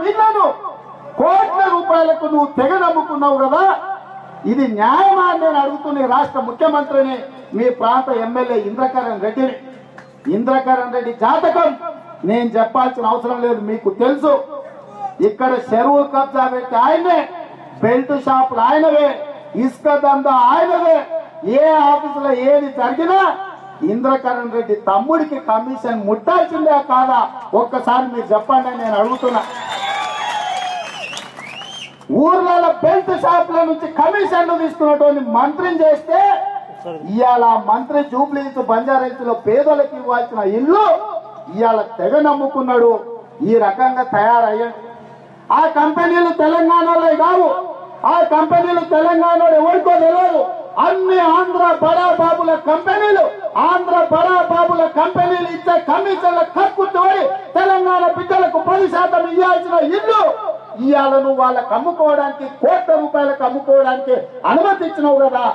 ఇళ్లను కోట్ల రూపాయలకు నువ్వు తెగ నమ్ముకున్నావు కదా, ఇది న్యాయమా అని నేను అడుగుతున్న రాష్ట్ర ముఖ్యమంత్రిని, మీ ప్రాంత ఎమ్మెల్యే ఇంద్రకరణ్ రెడ్డిని. ఇంద్రకరణ్ రెడ్డి జాతకం నేను చెప్పాల్సిన అవసరం లేదు, మీకు తెలుసు. ఇక్కడ చెరువు కబ్జా పెట్టి ఆయనే, బెల్ట్ షాపులు ఆయనవే, ఇసుక దందా ఆయనవే. ఏ ఆఫీసులో ఏది జరిగినా ఇంద్రకరణ్ రెడ్డి తమ్ముడికి కమిషన్ ముట్టాల్సిందే కాదా? ఒక్కసారి మీరు చెప్పండి నేను అడుగుతున్నా. ఊర్లలో బెల్ట్ షాపుల నుంచి కమిషన్లు తీసుకున్నటువంటి మంత్రిని చేస్తే ఇవాళ మంత్రి జూబ్లీస్ బంజారాహిల్స్ లో పేదలకు ఇవ్వాల్సిన ఇల్లు ఇవాళ తెగ నమ్ముకున్నాడు. ఈ రకంగా తయారయ్యాడు. ఆ కంపెనీలు తెలంగాణలో కావు, ఆ కంపెనీలు తెలంగాణలో ఎవరికో తెలియదు. అన్ని ఆంధ్ర బడా బాబుల కంపెనీలు, ఆంధ్ర బడా బాబుల కంపెనీలు ఇచ్చే కమిషన్ల కక్కుతోడి తెలంగాణ బిడ్డలకు 10% ఇవ్వాల్సిన ఇల్లు ఇవాళ నువ్వు వాళ్ళకు అమ్ముకోవడానికి, కోట్ల రూపాయలకు అమ్ముకోవడానికి అనుమతి ఇచ్చినావు కదా.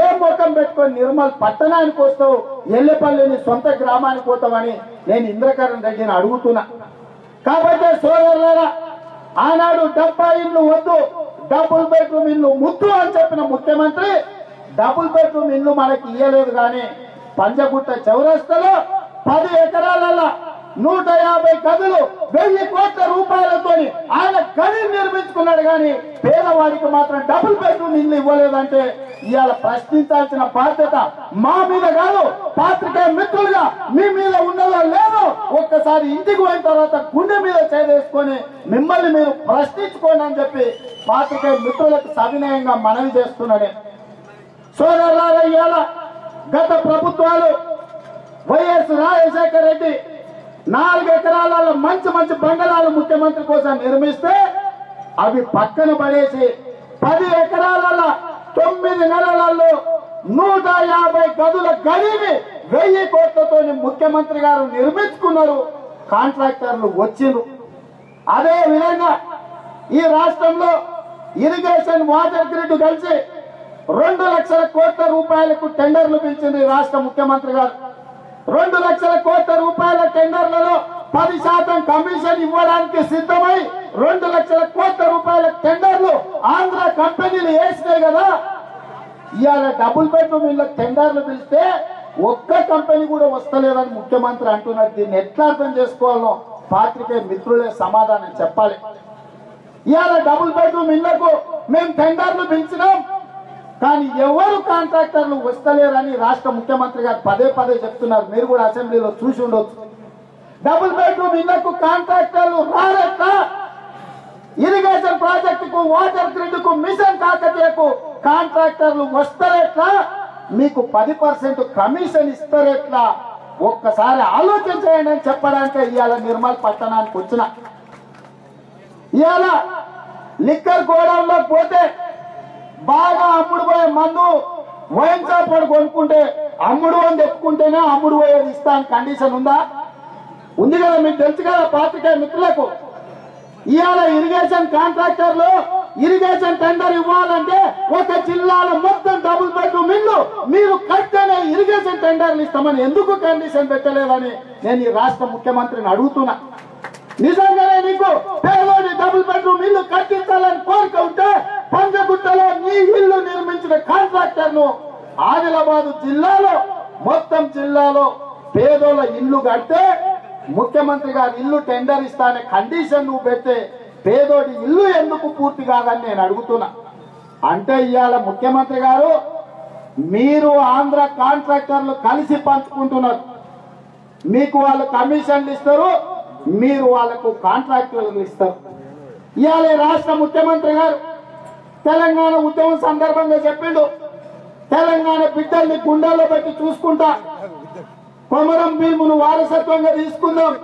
ఏ ముఖం పెట్టుకొని నిర్మల్ పట్టణానికి వస్తావు, ఎల్లెపల్లిని సొంత గ్రామానికి పోతావని నేను ఇంద్రకరణ్ రెడ్డిని అడుగుతున్నా. కాబట్టి సోదరులారా, ఆనాడు 70 ఇల్లు వద్దు, డబుల్ బెడ్రూమ్ ఇల్లు ముద్దు అని చెప్పిన ముఖ్యమంత్రి డబుల్ బెడ్రూమ్ ఇల్లు మనకి ఇయ్యలేదు. కానీ పంజగుట్ట చౌరస్తలో 10 ఎకరాలలో 150 గదులు 1000 కోట్ల రూపాయలతో ఆయన గది నిర్మించుకున్నాడు. కానీ పేదవాడికి మాత్రం డబుల్ బెడ్రూమ్ ఇల్లు ఇవ్వలేదంటే ఇవాళ ప్రశ్నించాల్సిన బాధ్యత మా మీద కాదు, పాత్రికేయ మిత్రులుగా మీ మీద ఉన్నదో లేదో ఒక్కసారి ఇంటికి పోయిన తర్వాత గుండె మీద చేదేసుకొని మిమ్మల్ని మీరు ప్రశ్నించుకోండి అని చెప్పి పాత్రికేయ మిత్రులకు సవినయంగా మనవి చేస్తున్నాడే. సోదరులారా, ఇవాళ గత ప్రభుత్వాలు వైఎస్ రాజశేఖర రెడ్డి 4 ఎకరాలలో మంచి మంచి బంగళాలు ముఖ్యమంత్రి కోసం నిర్మిస్తే అవి పక్కన పడేసి 10 ఎకరాలలో 9 నెలలలో 150 గదుల గదిని 1000 కోట్లతో ముఖ్యమంత్రి గారు నిర్మించుకున్నారు. కాంట్రాక్టర్లు వచ్చిండ్రు. అదే విధంగా ఈ రాష్ట్రంలో ఇరిగేషన్ వాటర్ గ్రిడ్ కలిసి 2 లక్షల కోట్ల రూపాయలకు టెండర్లు పిలిచింది రాష్ట్ర ముఖ్యమంత్రి గారు. 2 లక్షల కోట్ల రూపాయల టెండర్లలో 10% కమిషన్ ఇవ్వడానికి సిద్ధమై 2 లక్షల కోట్ల రూపాయల టెండర్లు ఆంధ్ర కంపెనీలు వేసినాయి కదా. ఇవాళ డబుల్ బెడ్రూమ్ ఇళ్ళ టెండర్లు పిలిస్తే ఒక్క కంపెనీ కూడా వస్తలేదని ముఖ్యమంత్రి అంటున్నారు. దీన్ని ఎట్లా అర్థం చేసుకోవాలో పాత్రికేయ మిత్రులే సమాధానం చెప్పాలి. ఇవాళ డబుల్ బెడ్రూమ్ ఇళ్లకు మేము టెండర్లు పిలిచినాం, కానీ ఎవరు కాంట్రాక్టర్లు వస్తలేరని రాష్ట్ర ముఖ్యమంత్రి గారు పదే చెప్తున్నారు. మీరు కూడా అసెంబ్లీలో చూసి ఉండొచ్చు. డబుల్ బెడ్రూమ్ ఇళ్లకు కాంట్రాక్టర్లు రారట్లా, ఇరిగేషన్ ప్రాజెక్టుకు, వాటర్ గ్రిడ్ కు, మిషన్ కాకతీయకు కాంట్రాక్టర్లు వస్తారెట్లా, మీకు 10% కమిషన్ ఇస్తారెట్లా, ఒక్కసారి ఆలోచించేయండి అని చెప్పడానికి ఇవాళ నిర్మల్ పట్టణానికి వచ్చిన. ఇవాళ లిక్కర్ గోడౌన్లో పోతే బాగా అమ్ముడు పోయే మందు వైన్ షాప్ వాడు కొనుక్కుంటే అమ్ముడు అని చెప్పుకుంటేనే అమ్ముడు పోయేది ఇస్తాను కండిషన్ ఉందా? ఉంది కదా, మీకు తెలుసు కదా పాత్రికేయ మిత్రులకు. ఇవాళ ఇరిగేషన్ కాంట్రాక్టర్లు ఇరిగేషన్ టెండర్ ఇవ్వాలంటే ఒక జిల్లాలో మొత్తం డబుల్ బెడ్రూమ్ ఇల్లు మీరు కట్టనే ఇరిగేషన్ టెండర్లు ఇస్తామని ఎందుకు కండిషన్ పెట్టలేదని నేను ఈ రాష్ట్ర ముఖ్యమంత్రిని అడుగుతున్నా. నిజంగానే నీకు పేదోడి డబుల్ బెడ్రూమ్ ఇల్లు కట్టించాలని కోరిక ఉంటే పంజగుట్టలో నీ ఇల్లు నిర్మించిన కాంట్రాక్టర్ను ఆదిలాబాద్ జిల్లాలో మొత్తం జిల్లాలో పేదోళ్ళ ఇల్లు కడితే ముఖ్యమంత్రి గారు ఇల్లు టెండర్ ఇస్తానే కండిషన్ నువ్వు పెడితే పేదోడి ఇల్లు ఎందుకు పూర్తి కాదని నేను అడుగుతున్నా. అంటే ఇవాళ ముఖ్యమంత్రి గారు మీరు ఆంధ్ర కాంట్రాక్టర్లు కలిసి పంచుకుంటున్నారు. మీకు వాళ్ళు కమిషన్లు ఇస్తారు, మీరు వాళ్ళకు కాంట్రాక్టర్లు ఇస్తారు. ఇవాళ రాష్ట్ర ముఖ్యమంత్రి గారు తెలంగాణ ఉద్యమం సందర్భంగా చెప్పిండు, తెలంగాణ బిడ్డల్ని గుండెల్లో పెట్టి చూసుకుంటా, కొమరం భీమును వారసత్వంగా తీసుకుందాం,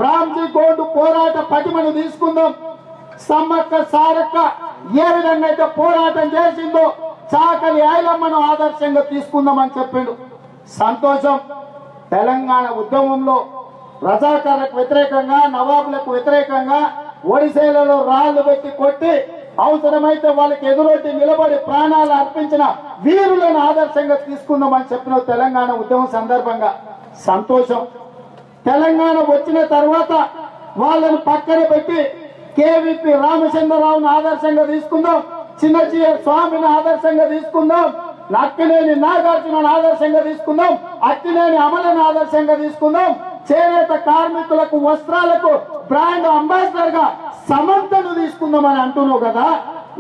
రామ్జీ గోండు పోరాట పటిమను తీసుకుందాం, సమ్మక్క సారక్క ఏ విధంగా అయితే పోరాటం చేసిందో చాకలి ఐలమ్మను ఆదర్శంగా తీసుకుందామని చెప్పిండు. సంతోషం. తెలంగాణ ఉద్యమంలో రజాకార్లకు వ్యతిరేకంగా, నవాబులకు వ్యతిరేకంగా ఒడిశేలలో రాళ్లు పెట్టి కొట్టి అవసరమైతే వాళ్ళకి ఎదురొట్టి నిలబడి ప్రాణాలు అర్పించిన వీరులను ఆదర్శంగా తీసుకుందామని చెప్పిన తెలంగాణ ఉద్యమం సందర్భంగా సంతోషం. తెలంగాణ వచ్చిన తర్వాత వాళ్ళను పక్కన పెట్టి కేవీపీ రామచంద్రరావును ఆదర్శంగా తీసుకుందాం, చిన్నచీఆర్ స్వామిని ఆదర్శంగా తీసుకుందాం, అక్కినేని నాగార్జునను ఆదర్శంగా తీసుకుందాం, అక్కినేని అమలను ఆదర్శంగా తీసుకుందాం, చేనేత కార్మికులకు వస్త్రాలకు బ్రాండ్ అంబాసిడర్ గా సమంతను తీసుకుందామని అంటున్నావు కదా.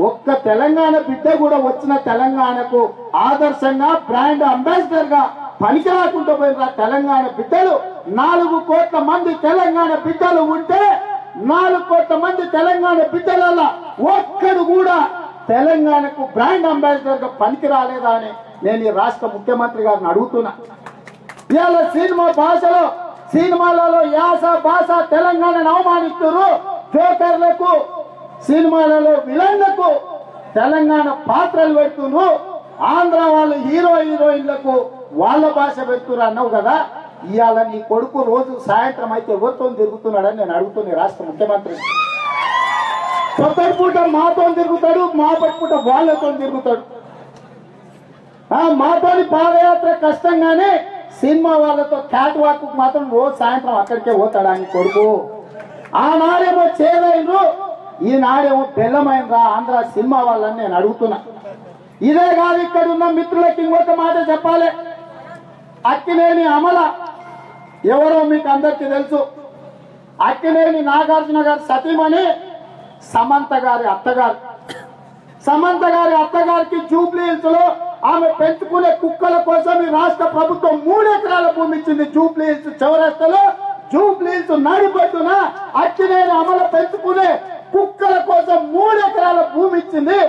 ఒక్క తెలంగాణ బిడ్డ కూడా వచ్చిన తెలంగాణకు ఆదర్శంగా బ్రాండ్ అంబాసిడర్ గా పనికి రాకుండా పోయిన తెలంగాణ బిడ్డలు 4 కోట్ల మంది తెలంగాణ బిడ్డలు ఉంటే 4 కోట్ల మంది తెలంగాణ బిడ్డల ఒక్కడు కూడా తెలంగాణకు బ్రాండ్ అంబాసిడర్ గా పనికి రాలేదా అని నేను ఈ రాష్ట్ర ముఖ్యమంత్రి గారిని అడుగుతున్నా. ఇవాళ సినిమాలలో యాస భాష తెలంగాణను అవమానిస్తున్నారు. జోకర్లకు సినిమాలలో విలన్లకు తెలంగాణ పాత్రలు పెడుతున్నారు. ఆంధ్ర వాళ్ళు హీరోయిన్లకు వాళ్ళ భాష పెడుతున్నారు అన్నావు కదా. ఇవాళ నీ కొడుకు రోజు సాయంత్రం అయితే ఎవరితో తిరుగుతున్నాడని నేను అడుగుతున్నా రాష్ట్ర ముఖ్యమంత్రి. పొద్దుటి పూట మాతో తిరుగుతాడు, మాపటి పూట వాళ్ళతో తిరుగుతాడు. మాతోని పాదయాత్ర కష్టంగానే సినిమా వాళ్ళతో క్యాట్ వాక్ మాత్రం రోజు సాయంత్రం అక్కడికే పోతాడు అని కొడుకు. ఆనాడేమో చేదైనరు, ఈనాడేమో బెల్లమైనరా ఆంధ్ర సినిమా వాళ్ళని నేను అడుగుతున్నా. ఇదే కాదు, ఇక్కడ ఉన్న మిత్రులకి ఇంకొక మాట చెప్పాలి. అక్కినేని అమల ఎవరో మీకు అందరికీ తెలుసు. అక్కినేని నాగార్జున గారి సతీమణి సమంత గారి అత్తగారు. సమంత గారి అత్తగారికి జూబ్లీ హిల్స్ లో ఆమె పెంచుకునే కుక్కల కోసం ఈ రాష్ట్ర ప్రభుత్వం 3 ఎకరాల భూమి ఇచ్చింది. జూబ్లీ హిల్స్ చౌరస్తలో, జూబ్లీ హిల్స్ నడిపొట్టున అక్కినేని అమల పెంచుకునే కుక్కల కోసం 3 ఎకరాల భూమి ఇచ్చింది.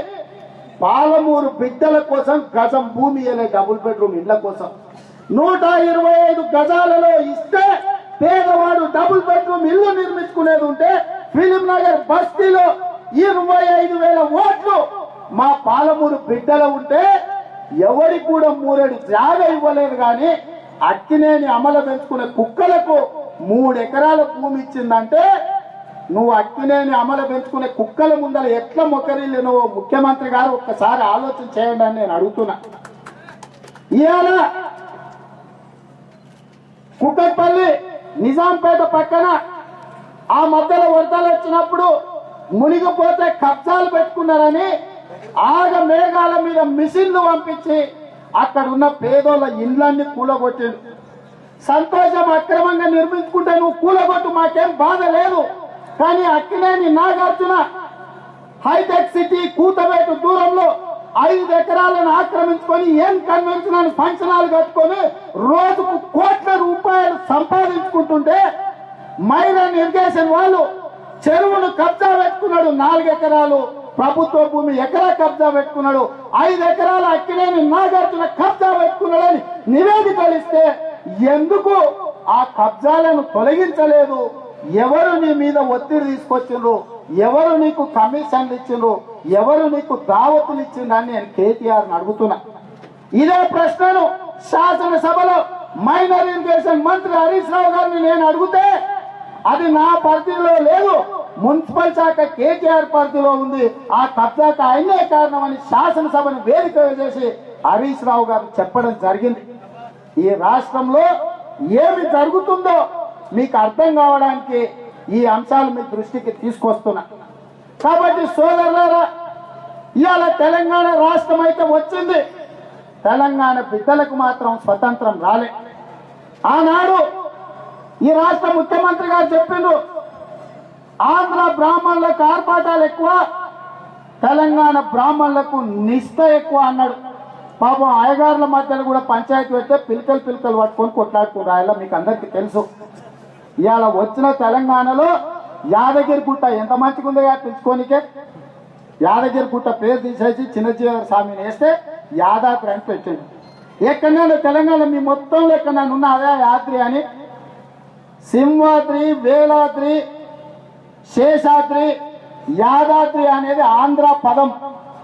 పాలమూరు బిడ్డల కోసం గజం భూమి అనే డబుల్ బెడ్రూమ్ ఇళ్ల కోసం 125 గజాలలో ఇస్తే పేదవాడు డబుల్ బెడ్రూమ్ ఇల్లు నిర్మించుకునేది ఉంటే ఫిలిం నగర్ బస్తీలో 25,000 ఓట్లు మా పాలమూరు బిడ్డలు ఉంటే ఎవరికి కూడా 3 జాగా ఇవ్వలేదు. కానీ అక్కినేని అమల పెంచుకునే కుక్కలకు 3 ఎకరాల భూమి ఇచ్చిందంటే నువ్వు అక్కినేని అమల పెంచుకునే కుక్కల ముందర ఎట్లా మొక్కరిల్లు నువ్వు ముఖ్యమంత్రి గారు ఒక్కసారి ఆలోచన చేయండి అని నేను అడుగుతున్నా. ఇవాళ కుక్కట్పల్లి నిజాంపేట పక్కన ఆ మధ్యలో వరదలు వచ్చినప్పుడు మునిగిపోతే కబ్జాలు పెట్టుకున్నారని ఆగ మేఘాల మీద మిషన్లు పంపించి అక్కడ ఉన్న పేదోళ్ళ ఇండ్లన్నీ కూలగొట్టిండు. సంతోషం, అక్రమంగా నిర్మించుకుంటే నువ్వు కూలగొట్టు, మాకేం బాధ లేదు. కానీ అక్కినేని నాగార్జున హైటెక్ సిటీ కూతవేటు దూరంలో 5 ఎకరాలను ఆక్రమించుకొని ఏం కన్వెన్షన్ ఫంక్షన్ హాల్ కట్టుకొని రోజుకు కోట్ల రూపాయలు సంపాదించుకుంటుంటే మైరన్ ఇరిగేషన్ వాళ్ళు చెరువును కబ్జా పెట్టుకున్నాడు. 4 ఎకరాలు ప్రభుత్వ భూమి ఎకరా కబ్జా పెట్టుకున్నాడు. 5 ఎకరాల అక్కినేని నాగార్జున కబ్జా పెట్టుకున్నాడని నివేదికలు ఇస్తే ఎందుకు ఆ కబ్జాలను తొలగించలేదు? ఎవరు నీ మీద ఒత్తిడి తీసుకొచ్చిండ్రు? ఎవరు నీకు కమిషన్లు ఇచ్చిండ్రు? ఎవరు నీకు దావతులు ఇచ్చిండ్రని నేను కేటీఆర్ని అడుగుతున్నా. ఇదే ప్రశ్నను శాసనసభలో మైనర్ ఇరిగేషన్ మంత్రి హరీష్ రావు గారిని నేను అడిగితే అది నా పరిధిలో లేదు, మున్సిపల్ శాఖ కేటీఆర్ పరిధిలో ఉంది, ఆ కబ్జాకు ఆయనే కారణమని శాసనసభను వేదిక చేసి హరీష్ రావు గారు చెప్పడం జరిగింది. ఈ రాష్ట్రంలో ఏమి జరుగుతుందో మీకు అర్థం కావడానికి ఈ అంశాలు మీ దృష్టికి తీసుకొస్తున్నా. కాబట్టి సోదరులారా, ఇవాళ తెలంగాణ రాష్ట్రం అయితే వచ్చింది, తెలంగాణ బిడ్డలకు మాత్రం స్వతంత్రం రాలే. ఆనాడు ఈ రాష్ట్ర ముఖ్యమంత్రి గారు చెప్పిండ్రు, ఆంధ్ర బ్రాహ్మణులకు ఆర్భాటాలు ఎక్కువ, తెలంగాణ బ్రాహ్మణులకు నిష్ఠ ఎక్కువ అన్నాడు. పాపం అయ్యగారుల మధ్యలో కూడా పంచాయతీ పెడితే పిలకలు పట్టుకొని కొట్లాడుతున్నారు. ఆయన మీకు అందరికీ తెలుసు. ఇవాళ వచ్చిన తెలంగాణలో యాదగిరి గుట్ట ఎంత మంచిగా ఉందో పిలుచుకోనికే, యాదగిరి గుట్ట పేరు తీసేసి చిన్నజీవ స్వామిని వేస్తే యాదాద్రి అని పెట్టింది. ఎక్కడైనా తెలంగాణ మీ మొత్తంలో ఎక్కడైనా ఉన్న అదే యాద్రి అని. సింహాద్రి, వేలాద్రి, శేషాద్రి, యాదాద్రి అనేది ఆంధ్ర పదం,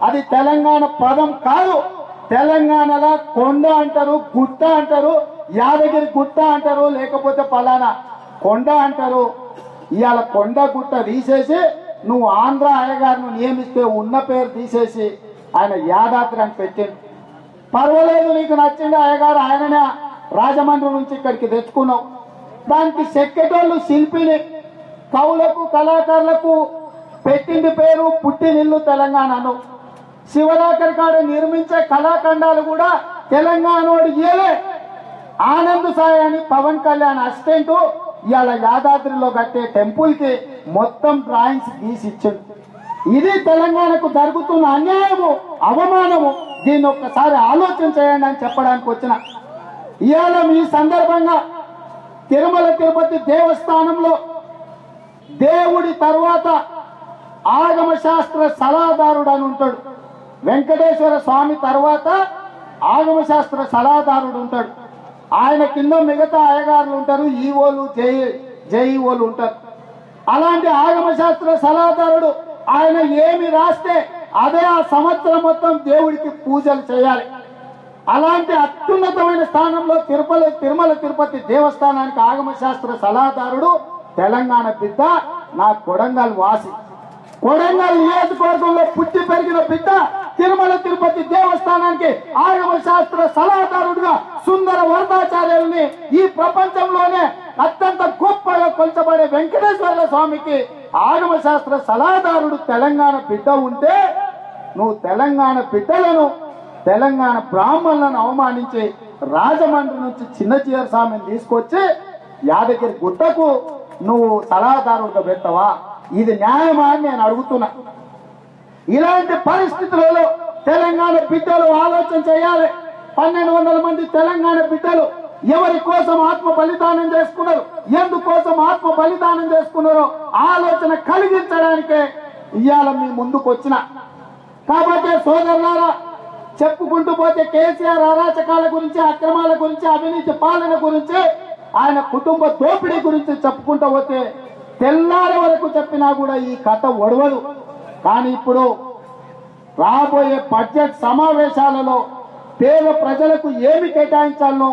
అది తెలంగాణ పదం కాదు. తెలంగాణలో కొండ అంటారు, గుట్ట అంటారు, యాదగిరి గుట్ట అంటారు, లేకపోతే పలానా కొండ అంటారు. ఇవాళ కొండ గుట్ట తీసేసి నువ్వు ఆంధ్ర అయ్యగారిని నియమిస్తే ఉన్న పేరు తీసేసి ఆయన యాదాద్రి అని పెట్టిండు. పర్వాలేదు, నీకు నచ్చింది అయ్యగారు, ఆయననే రాజమండ్రి నుంచి ఇక్కడికి తెచ్చుకున్నావు. దానికి సెక్కెటోళ్ళు శిల్పిని, కవులకు కళాకారులకు పెట్టింది పేరు పుట్టినిల్లు తెలంగాణను. శివరాకర్ కాడ నిర్మించే కళాఖండాలు కూడా తెలంగాణోడు ఇయలే. ఆనంద్ సాయి అని పవన్ కళ్యాణ్ అసిస్టెంట్ ఇవాళ యాదాద్రిలో కట్టే టెంపుల్ కి మొత్తం డ్రాయింగ్స్ గీసి ఇచ్చాడు. ఇది తెలంగాణకు జరుగుతున్న అన్యాయము, అవమానము. దీన్ని ఒక్కసారి ఆలోచన చేయండి అని చెప్పడానికి వచ్చిన. ఇవాళ ఈ సందర్భంగా తిరుమల తిరుపతి దేవస్థానంలో దేవుడి తర్వాత ఆగమ శాస్త్ర సలహాదారుడు అని ఉంటాడు. వెంకటేశ్వర స్వామి తర్వాత ఆగమ శాస్త్ర సలహాదారుడు ఉంటాడు. ఆయన కింద మిగతా అయ్యగారులు ఉంటారు, ఈఓలు జేఈఓలు ఉంటారు. అలాంటి ఆగమ శాస్త్ర సలహాదారుడు ఆయన ఏమి రాస్తే అదే ఆ సంవత్సరం మొత్తం దేవుడికి పూజలు చేయాలి. అలాంటి అత్యున్నతమైన స్థానంలో తిరుమల తిరుపతి దేవస్థానానికి ఆగమ శాస్త్ర సలహాదారుడు తెలంగాణ బిడ్డ, నా కొడంగల్ వాసి. కొడంగల్ నియోజకవర్గంలో పుట్టి పెరిగిన బిడ్డ తిరుమల తిరుపతి దేవస్థానానికి ఆగమ శాస్త్ర సలహాదారుడుగా సుందర వరదాచార్యుల్ని ఈ ప్రపంచంలోనే అత్యంత గొప్పగా కొల్చబడే వెంకటేశ్వర స్వామికి ఆగమ శాస్త్ర సలహాదారుడు తెలంగాణ బిడ్డ ఉంటే, నువ్వు తెలంగాణ బిడ్డలను, తెలంగాణ బ్రాహ్మణులను అవమానించి రాజమండ్రి నుంచి చిన్నచీర స్వామిని తీసుకొచ్చి యాదగిరి గుట్టకు నువ్వు సలహాదారుడుగా పెడతావా? ఇది న్యాయమా అని నేను అడుగుతున్నా. ఇలాంటి పరిస్థితులలో తెలంగాణ బిడ్డలు ఆలోచన చేయాలి. 1200 మంది తెలంగాణ బిడ్డలు ఎవరి కోసం ఆత్మ బలిదానం చేసుకున్నారు, ఎందుకోసం ఆత్మ బలిదానం చేసుకున్నారో ఆలోచన కలిగించడానికే ఇవాళ మీ ముందుకు వచ్చిన. కాబట్టి సోదరులారా, చెప్పుకుంటూ పోతే కేసీఆర్ అరాచకాల గురించి, అక్రమాల గురించి, అవినీతి పాలన గురించి, ఆయన కుటుంబ దోపిడీ గురించి చెప్పుకుంటూ పోతే తెల్లారి వరకు చెప్పినా కూడా ఈ కథ ఒడవదు. కానీ ఇప్పుడు రాబోయే బడ్జెట్ సమావేశాలలో పేద ప్రజలకు ఏమి కేటాయించాలనో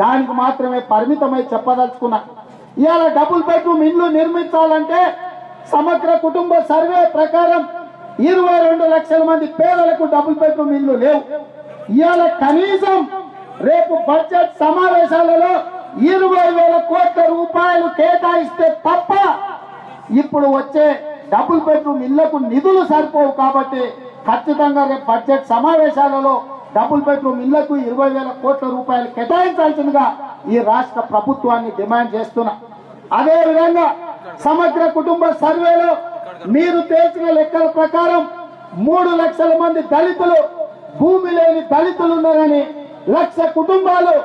దానికి మాత్రమే పరిమితమై చెప్పదలుచుకున్నా. ఇవాళ డబుల్ బెడ్రూమ్ ఇల్లు నిర్మించాలంటే సమగ్ర కుటుంబ సర్వే ప్రకారం 22 లక్షల మంది పేదలకు డబుల్ బెడ్రూమ్ ఇల్లు లేవు. ఇవాళ కనీసం రేపు బడ్జెట్ సమావేశాలలో 20,000 కోట్ల రూపాయలు కేటాయిస్తే తప్ప ఇప్పుడు వచ్చే డబుల్ బెడ్రూమ్ ఇళ్లకు నిధులు సరిపోవు. కాబట్టి ఖచ్చితంగా రేపు బడ్జెట్ సమావేశాలలో డబుల్ బెడ్రూమ్ ఇళ్లకు 20,000 కోట్ల రూపాయలు కేటాయించాల్సిందిగా ఈ రాష్ట్ర ప్రభుత్వాన్ని డిమాండ్ చేస్తున్నా. అదే విధంగా సమగ్ర కుటుంబ సర్వేలో మీరు తేల్చిన లెక్కల ప్రకారం 3 లక్షల మంది దళితులు, భూమి లేని దళితులు ఉన్నారని, 1,00,000 కుటుంబాలు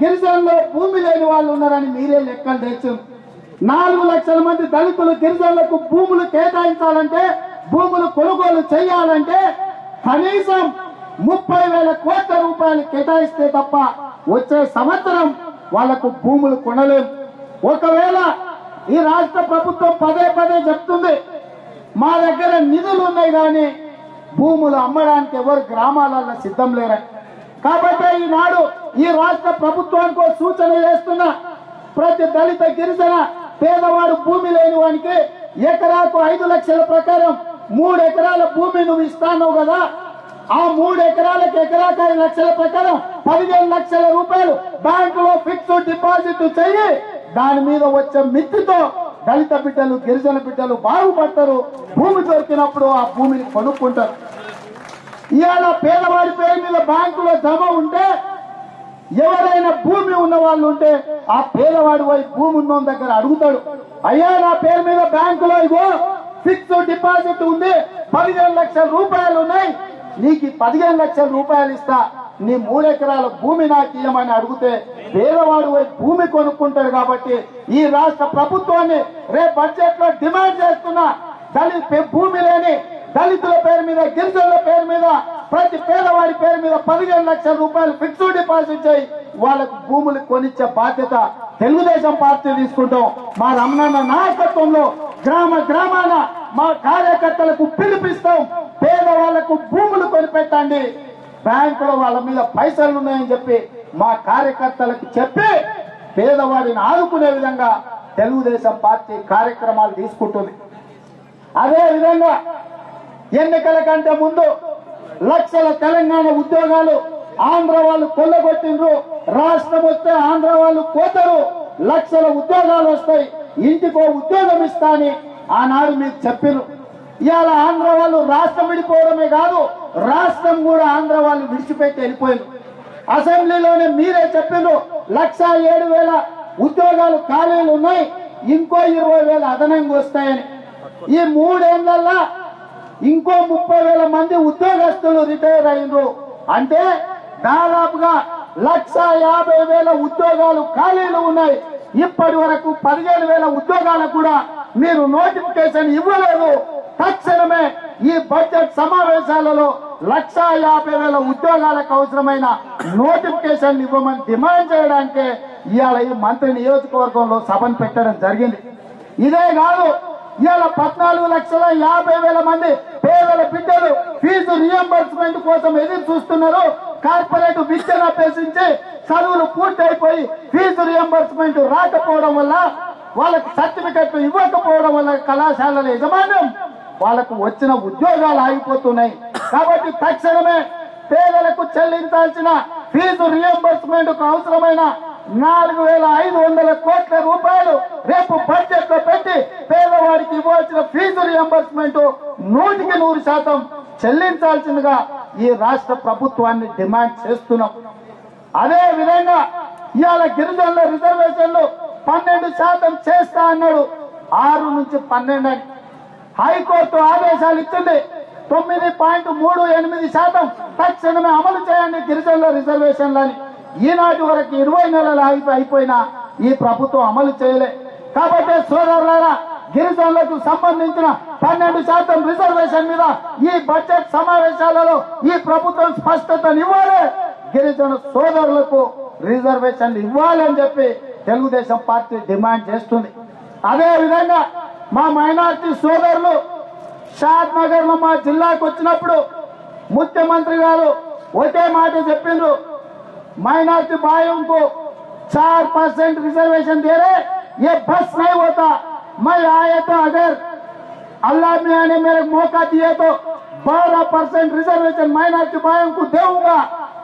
గిరిజనుల్లో భూమి లేని వాళ్ళు ఉన్నారని మీరే లెక్కలు తెచ్చు. 4 లక్షల మంది దళితులు గిరిజనులకు భూములు కేటాయించాలంటే, భూములు కొనుగోలు చేయాలంటే కనీసం 30,000 కోట్ల రూపాయలు కేటాయిస్తే తప్ప వచ్చే సంవత్సరం వాళ్లకు భూములు కొనలేం. ఒకవేళ ఈ రాష్ట్ర ప్రభుత్వం పదే పదే చెప్తుంది మా దగ్గర నిధులు ఉన్నాయి కానీ భూములు అమ్మడానికి ఎవరు గ్రామాలలో సిద్ధం లేరని. కాబట్టి ఈనాడు ఈ రాష్ట్ర ప్రభుత్వానికి సూచన చేస్తున్నా, ప్రతి దళిత గిరిజన పేదవాడు భూమి లేని వానికి ఎకరాకు 5 లక్షల ప్రకారం 3 ఎకరాల భూమి నువ్వు ఇస్తాను కదా, ఆ 3 ఎకరాలకు ఎకరాకు 5 లక్షల ప్రకారం 15 లక్షల రూపాయలు బ్యాంకులో ఫిక్స్డ్ డిపాజిట్ చెయ్యి. దాని మీద వచ్చే మిత్తితో దళిత బిడ్డలు, గిరిజన బిడ్డలు బాగుపడతారు. భూమి దొరికినప్పుడు ఆ భూమిని కొనుక్కుంటారు. ఇవాళ పేదవాడి పేరు మీద బ్యాంకులో జమ ఉంటే, ఎవరైనా భూమి ఉన్న వాళ్ళు ఉంటే ఆ పేదవాడి పోయి భూమి ఉన్న దగ్గర అడుగుతాడు, అయ్యా నా పేరు మీద బ్యాంకులో ఇగో ఫిక్స్డ్ డిపాజిట్ ఉంది, 15 లక్షల రూపాయలు ఉన్నాయి, నీకు 15 లక్షల రూపాయలు ఇస్తా, నీ 3 ఎకరాల భూమి నాకు ఇవ్వమని అడిగితే పేదవాడు పోయి భూమి కొనుక్కుంటాడు. కాబట్టి ఈ రాష్ట్ర ప్రభుత్వాన్ని రేపు బడ్జెట్ లో డిమాండ్ చేస్తున్నా, భూమి లేని దళితుల పేరు మీద, గిరిజనుల పేరు మీద, ప్రతి పేదవాడి పేరు మీద 15 లక్షల రూపాయలు ఫిక్స్డ్ డిపాజిట్ చేయి, వాళ్ళకు భూములు కొనిచ్చే బాధ్యత తెలుగుదేశం పార్టీ తీసుకుంటాం. మా రమణన్న నాయకత్వంలో గ్రామ గ్రామాన మా కార్యకర్తలకు పిలిపిస్తాం, పేదవాళ్లకు భూములు కొనిపెట్టండి, బ్యాంకులో వాళ్ళ మీద పైసలు ఉన్నాయని చెప్పి మా కార్యకర్తలకు చెప్పి పేదవాడిని ఆదుకునే విధంగా తెలుగుదేశం పార్టీ కార్యక్రమాలు తీసుకుంటుంది. అదే విధంగా ఎన్నికల కంటే ముందు లక్షల తెలంగాణ ఉద్యోగాలు ఆంధ్ర వాళ్ళు కొల్లగొట్టిండ్రు, రాష్ట్రం వస్తే ఆంధ్ర వాళ్ళు పోతారు, లక్షల ఉద్యోగాలు వస్తాయి, ఇంటికో ఉద్యోగం ఇస్తా అని ఆనాడు మీకు చెప్పారు. ఇవాళ ఆంధ్ర వాళ్ళు రాష్ట్రం విడిపోవడమే కాదు, రాష్ట్రం కూడా ఆంధ్ర వాళ్ళు విడిచిపెట్టి వెళ్ళిపోయారు. అసెంబ్లీలోనే మీరే చెప్పిండ్రు 1,07,000 ఉద్యోగాలు ఖాళీలు ఉన్నాయి, ఇంకో 20,000 అదనంగా వస్తాయని. ఈ 3 ఏళ్లలో ఇంకో 30,000 మంది ఉద్యోగస్తులు రిటైర్ అయ్యిండ్రు. అంటే దాదాపుగా 1,50,000 ఉద్యోగాలు ఖాళీలు ఉన్నాయి. ఇప్పటి వరకు 15,000 ఉద్యోగాలకు కూడా మీరు నోటిఫికేషన్ ఇవ్వలేదు. తక్షణమే ఈ బడ్జెట్ సమావేశాలలో 1,50,000 ఉద్యోగాలకు అవసరమైన నోటిఫికేషన్ ఇవ్వమని డిమాండ్ చేయడానికే ఇవాళ ఈ మంత్రి నియోజకవర్గంలో సభను పెట్టడం జరిగింది. ఇదే కాదు, ఇవాళ 14,50,000 మంది పేదల బిడ్డలు ఫీజు రియంబర్స్మెంట్ కోసం ఎదురు చూస్తున్నారు. కార్పొరేట్ విద్యను అభ్యసించి చదువులు పూర్తయిపోయి ఫీజు రియంబర్స్మెంట్ రాకపోవడం వల్ల, వాళ్ళకి సర్టిఫికెట్ ఇవ్వకపోవడం వల్ల కళాశాలల యజమాన్యం వాళ్ళకు వచ్చిన ఉద్యోగాలు ఆగిపోతున్నాయి. కాబట్టి తక్షణమే పేదలకు చెల్లించాల్సిన ఫీజు రియంబర్స్మెంట్ కు అవసరమైన 4,500 కోట్ల రూపాయలు రేపు బడ్జెట్ లో పెట్టి పేదవాడికి ఇవ్వాల్సిన ఫీజు రియంబర్స్మెంట్ 100% చెల్లించాల్సిందిగా ఈ రాష్ట్ర ప్రభుత్వాన్ని డిమాండ్ చేస్తున్నాం. అదే విధంగా ఇవాళ గిరిజనుల రిజర్వేషన్లు 12% చేస్తా అన్నాడు, 6 నుంచి 12 అని హైకోర్టు ఆదేశాలు ఇచ్చింది. 9.38% తక్షణమే అమలు చేయండి గిరిజనుల రిజర్వేషన్లని. ఈనాటి వరకు 20 నెలలు అయిపోయినా ఈ ప్రభుత్వం అమలు చేయలే. కాబట్టి సోదరులారా, గిరిజనులకు సంబంధించిన 12% రిజర్వేషన్ మీద ఈ బడ్జెట్ సమావేశాలలో ఈ ప్రభుత్వం స్పష్టతనివ్వాలి. గిరిజన సోదరులకు రిజర్వేషన్లు ఇవ్వాలని చెప్పి తెలుగుదేశం పార్టీ డిమాండ్ చేస్తుంది. అదే విధంగా మా మైనార్టీ సోదరులు షాద్ నగర్ లో మా జిల్లాకు వచ్చినప్పుడు ముఖ్యమంత్రి గారు ఒకే మాట చెప్పిండ్రు, माइनॉरिटी भाइयों को 4% रिजर्वेशन दे रहे, ये बस नहीं होता। मैं आए तो अगर अल्लाह मियां ने मेरे मौका दिए तो 12% रिजर्वेशन माइनॉरिटी भाइयों को दूंगा।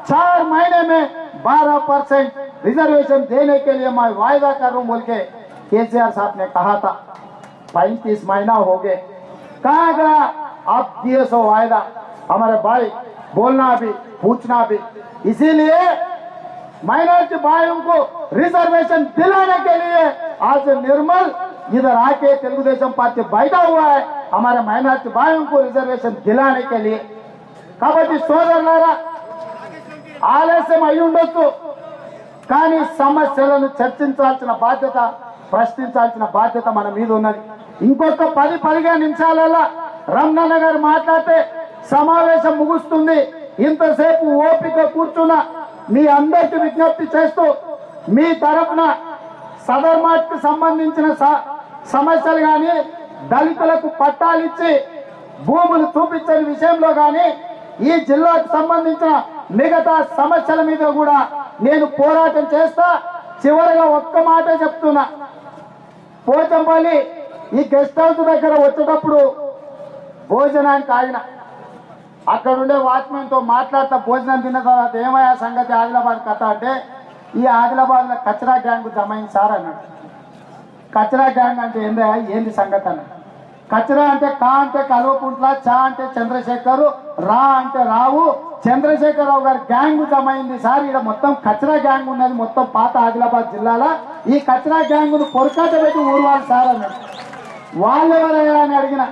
4 महीने में 12% रिजर्वेशन देने के लिए मैं वायदा कर रहा हूं बोल के केसीआर साहब ने कहा था। 35 महीना हो गए, कहाँ गया अब दिए सो वायदा? हमारे भाई बोलना भी पूछना भी। इसीलिए माइनॉरिटी भाइयों को रिजर्वेशन दिलाने के लिए आज निर्मल इधर आके तेलुगुदेशम पार्टी बैठा हुआ है, हमारे माइनॉरिटी भाइयों को रिजर्वेशन दिलाने के लिए। కాబట్టి సోదరులారా, ఆలస్యం అయి ఉండొచ్చు, కానీ సమస్యలను చర్చించాల్సిన బాధ్యత, ప్రశ్నించాల్సిన బాధ్యత మన మీద ఉన్నది. ఇంకొక 10-15 నిమిషాలలో రమణన్న గారు మాట్లాడితే సమావేశం ముగుస్తుంది. ఇంతసేపు ఓపిక కూర్చున్న మీ అందరికీ విజ్ఞప్తి చేస్తూ మీ తరఫున సదర్ మార్ట్ కు సంబంధించిన సమస్యలు గాని, దళితులకు పట్టాలిచ్చి భూములు చూపించని విషయంలో గాని, ఈ జిల్లాకు సంబంధించిన మిగతా సమస్యల మీద కూడా నేను పోరాటం చేస్తా. చివరిగా ఒక్క మాట చెప్తున్నా, పోచంపల్లి ఈ గెస్ట్ హౌస్ దగ్గర వచ్చేటప్పుడు భోజనానికి ఆగిన, అక్కడ ఉండే వాచ్మెన్ తో మాట్లాడతా భోజనం తిన్న తర్వాత ఏమయ్యా సంగతి ఆదిలాబాద్ కథ అంటే, ఈ ఆదిలాబాద్ లో కచరా గ్యాంగ్ జమైంది సార్ అన్నాడు. కచరా గ్యాంగ్ అంటే ఏంది సంగతి అన్నాడు. కచరా అంటే కా అంటే కల్వకుంట్ల, చా అంటే చంద్రశేఖర్, రా అంటే రావు, చంద్రశేఖరరావు గారి గ్యాంగ్ జమైంది సార్. ఇక్కడ మొత్తం కచరా గ్యాంగ్ ఉన్నది మొత్తం పాత ఆదిలాబాద్ జిల్లాలో. ఈ కచరా గ్యాంగ్ ను పొరకాట పెట్టి ఊరువాలి సార్ అన్నాడు. వాళ్ళెవరయ్యా అని అడిగిన,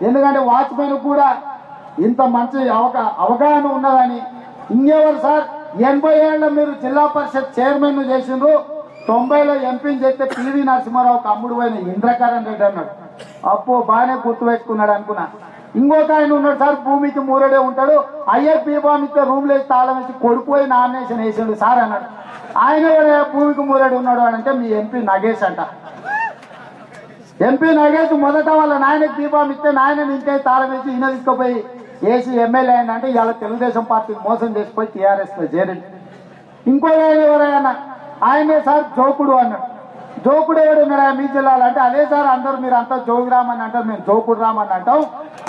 ఎందుకంటే వాచ్మెన్ కూడా ఇంత మంచి అవగాహన ఉన్నదని. ఇంకెవరు సార్, 80 ఏళ్ల మీరు జిల్లా పరిషత్ చైర్మన్ చేసిండ్రు, 90లో ఎంపీని చేస్తే పివి నరసింహారావుకి అమ్ముడు పోయిన ఇంద్రకరణ్ రెడ్డి అన్నాడు. అప్పో బాగానే గుర్తుపెట్టుకున్నాడు అనుకున్నా. ఇంకొక ఆయన ఉన్నాడు సార్, భూమికి మూరడే ఉంటాడు, అయ్యర్ బీబామ్ ఇస్తే రూమ్ లేసి తాళం వేసి కొడుకుపోయి నామినేషన్ వేసిండు సార్ అన్నాడు. ఆయన భూమికి మూరడు ఉన్నాడు అని అంటే మీ ఎంపీ నగేష్ అంట. ఎంపీ నగేష్ మొదట వాళ్ళ నాయనకి బీబామ్ ఇస్తే నాయన ఇంటే తాళం వేసి ఈయన తీసుకుపోయి ఏసీ ఎమ్మెల్యే అయిన అంటే ఇవాళ తెలుగుదేశం పార్టీకి మోసం చేసిపోయి టీఆర్ఎస్ లో చేరండి. ఇంకో ఆయన ఎవరైనా ఆయనే సార్ జోకుడు అన్నాడు. జోకుడు ఎవడు ఉన్నాడా మీ జిల్లాలో అంటే, అదే సార్ అందరూ మీరు అంతా జోగు రామని అంటారు, మేము జోకుడు రామని అంటాం.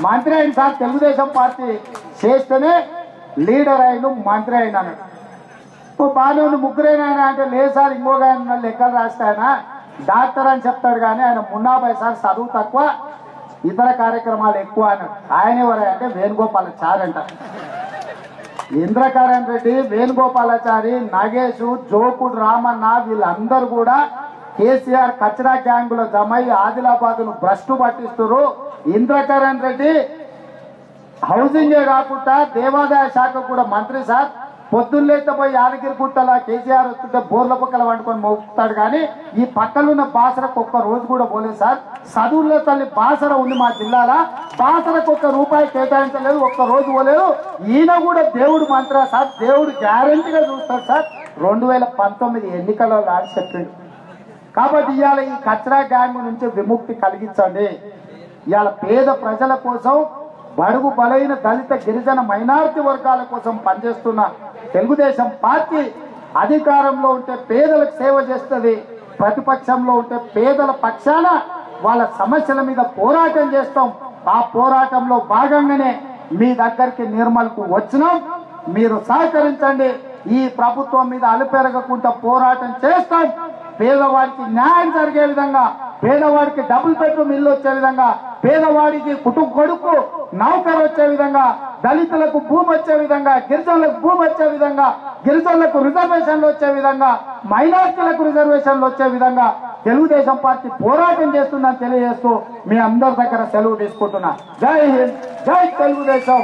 మంత్రి అయిన సార్ తెలుగుదేశం పార్టీ చేస్తేనే లీడర్ అయిన మంత్రి అయిన అన్నాడు. బాగానే ఉంది ముగ్గురైన ఆయన అంటే, లేదు సార్ ఇంకొక ఆయన లెక్కలు రాస్తే ఆయన డాక్టర్ అని చెప్తాడు కానీ ఆయన మున్నాబాయ్ సార్ చదువు తక్కువ, ఇతర కార్యక్రమాలు ఎక్కువ అన్నాడు. ఆయన ఎవరు అంటే వేణుగోపాలాచారి అంట. ఇంద్రకరణ్ రెడ్డి, వేణుగోపాలాచారి, నగేష్, జోకుడు రామన్న వీళ్ళందరూ కూడా కేసీఆర్ కచరా గ్యాంగ్ లో జమై ఆదిలాబాద్ ను భ్రష్టు పట్టిస్తున్నారు. ఇంద్రకరణ్ రెడ్డి హౌసింగే కాకుండా దేవాదాయ శాఖ కూడా మంత్రి సార్. పొద్దున్నేస్తే పోయి యాదగిరి గుట్టలా కేసీఆర్ వస్తుంటే బోర్ల పక్కల వండుకొని మోపుతాడు, కానీ ఈ పక్కలున్న బాసరకు ఒక్క రోజు కూడా పోలేదు సార్. చదువుల్లో తల్లి బాసర ఉంది మా జిల్లాలో, బాసరకు ఒక్క రూపాయి కేటాయించలేదు, ఒక్క రోజు పోలేదు. ఈయన కూడా దేవుడు మంత్రా సార్, దేవుడు గ్యారంటీగా చూస్తాడు సార్. 2019 ఎన్నికల్లో లాంటి చెప్పిండు. కాబట్టి ఇవాళ ఈ కచరా గ్యాంగ్ నుంచి విముక్తి కలిగించండి. ఇవాళ పేద ప్రజల కోసం, బడుగు బలైన దళిత గిరిజన మైనారిటీ వర్గాల కోసం పనిచేస్తున్న తెలుగుదేశం పార్టీ అధికారంలో ఉంటే పేదలకు సేవ చేస్తుంది, ప్రతిపక్షంలో ఉంటే పేదల పక్షాన వాళ్ళ సమస్యల మీద పోరాటం చేస్తాం. ఆ పోరాటంలో భాగంగానే మీ దగ్గరికి నిర్మల్కు వచ్చినాం. మీరు సహకరించండి. ఈ ప్రభుత్వం మీద అలుపెరగకుండా పోరాటం చేస్తాం. పేదవాడికి న్యాయం జరిగే విధంగా, పేదవాడికి డబుల్ బెడ్రూమ్ ఇల్లు వచ్చే విధంగా, పేదవాడికి కొడుకు నౌకరు వచ్చే విధంగా, దళితులకు భూమి వచ్చే విధంగా, గిరిజనులకు భూమి వచ్చే విధంగా, గిరిజనులకు రిజర్వేషన్లు వచ్చే విధంగా, మైనార్టీలకు రిజర్వేషన్లు వచ్చే విధంగా తెలుగుదేశం పార్టీ పోరాటం చేస్తుందని తెలియజేస్తూ మీ అందరి దగ్గర సెలవు తీసుకుంటున్నా. జై హింద్, జై తెలుగుదేశం.